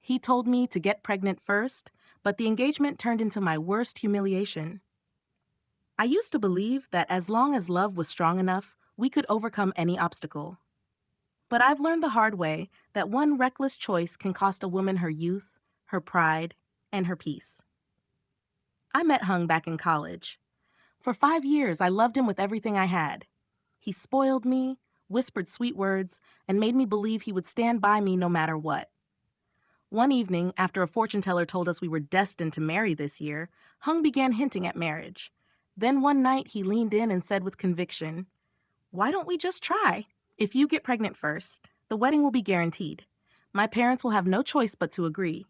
He told me to get pregnant first, but the engagement turned into my worst humiliation. I used to believe that as long as love was strong enough, we could overcome any obstacle. But I've learned the hard way that one reckless choice can cost a woman her youth, her pride, and her peace. I met Hung back in college. For 5 years, I loved him with everything I had. He spoiled me, whispered sweet words, and made me believe he would stand by me no matter what. One evening, after a fortune teller told us we were destined to marry this year, Hung began hinting at marriage. Then one night, he leaned in and said with conviction, "Why don't we just try? If you get pregnant first, the wedding will be guaranteed. My parents will have no choice but to agree.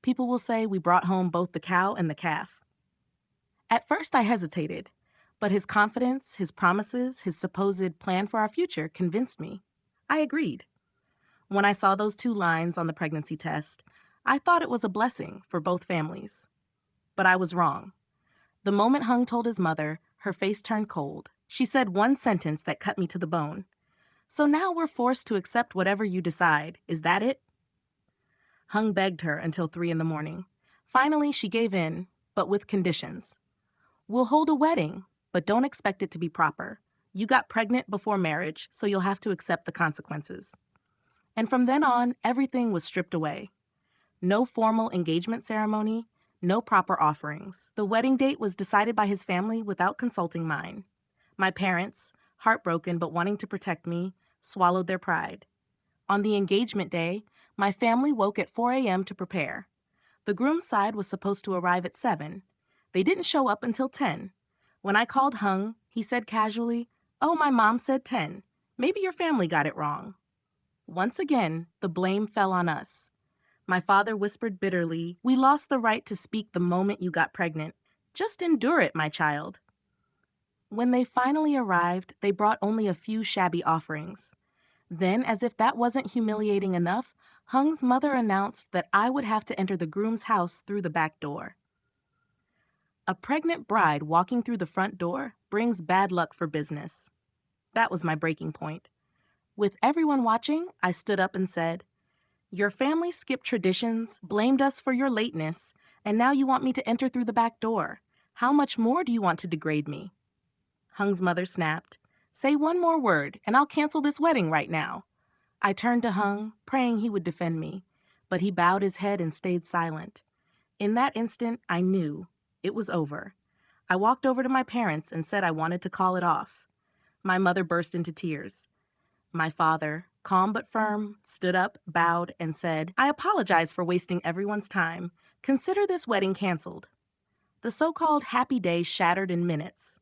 People will say we brought home both the cow and the calf." At first, I hesitated, but his confidence, his promises, his supposed plan for our future convinced me. I agreed. When I saw those 2 lines on the pregnancy test, I thought it was a blessing for both families. But I was wrong. The moment Hung told his mother, her face turned cold. She said one sentence that cut me to the bone. "So now we're forced to accept whatever you decide. Is that it?" Hung begged her until 3 in the morning. Finally, she gave in, but with conditions. "We'll hold a wedding, but don't expect it to be proper. You got pregnant before marriage, so you'll have to accept the consequences." And from then on, everything was stripped away. No formal engagement ceremony, no proper offerings. The wedding date was decided by his family without consulting mine. My parents, heartbroken but wanting to protect me, swallowed their pride. On the engagement day, my family woke at 4 a.m. to prepare. The groom's side was supposed to arrive at 7. They didn't show up until 10. When I called Hung, he said casually, "Oh, my mom said 10. Maybe your family got it wrong." Once again, the blame fell on us. My father whispered bitterly, "We lost the right to speak the moment you got pregnant. Just endure it, my child." When they finally arrived, they brought only a few shabby offerings. Then, as if that wasn't humiliating enough, Hung's mother announced that I would have to enter the groom's house through the back door. A pregnant bride walking through the front door brings bad luck for business. That was my breaking point. With everyone watching, I stood up and said, "Your family skipped traditions, blamed us for your lateness, and now you want me to enter through the back door. How much more do you want to degrade me?" Hung's mother snapped, "Say one more word, and I'll cancel this wedding right now." I turned to Hung, praying he would defend me, but he bowed his head and stayed silent. In that instant, I knew it was over. I walked over to my parents and said I wanted to call it off. My mother burst into tears. My father, calm but firm, stood up, bowed, and said, "I apologize for wasting everyone's time. Consider this wedding canceled." The so-called happy day shattered in minutes.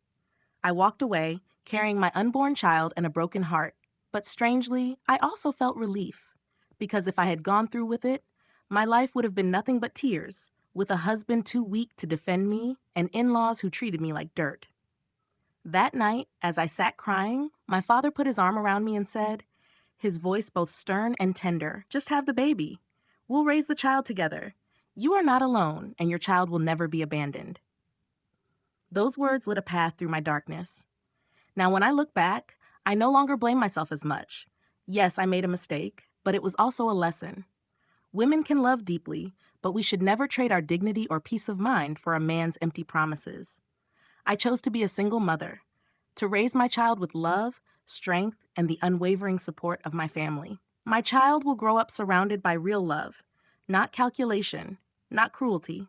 I walked away, carrying my unborn child and a broken heart. But strangely, I also felt relief. Because if I had gone through with it, my life would have been nothing but tears, with a husband too weak to defend me and in-laws who treated me like dirt. That night, as I sat crying, my father put his arm around me and said, his voice both stern and tender, "Just have the baby. We'll raise the child together. You are not alone, and your child will never be abandoned." Those words lit a path through my darkness. Now, when I look back, I no longer blame myself as much. Yes, I made a mistake, but it was also a lesson. Women can love deeply, but we should never trade our dignity or peace of mind for a man's empty promises. I chose to be a single mother, to raise my child with love, strength, and the unwavering support of my family. My child will grow up surrounded by real love, not calculation, not cruelty.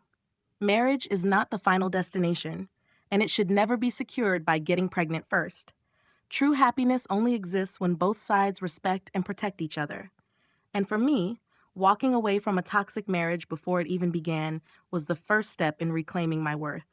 Marriage is not the final destination, and it should never be secured by getting pregnant first. True happiness only exists when both sides respect and protect each other. And for me, walking away from a toxic marriage before it even began was the first step in reclaiming my worth.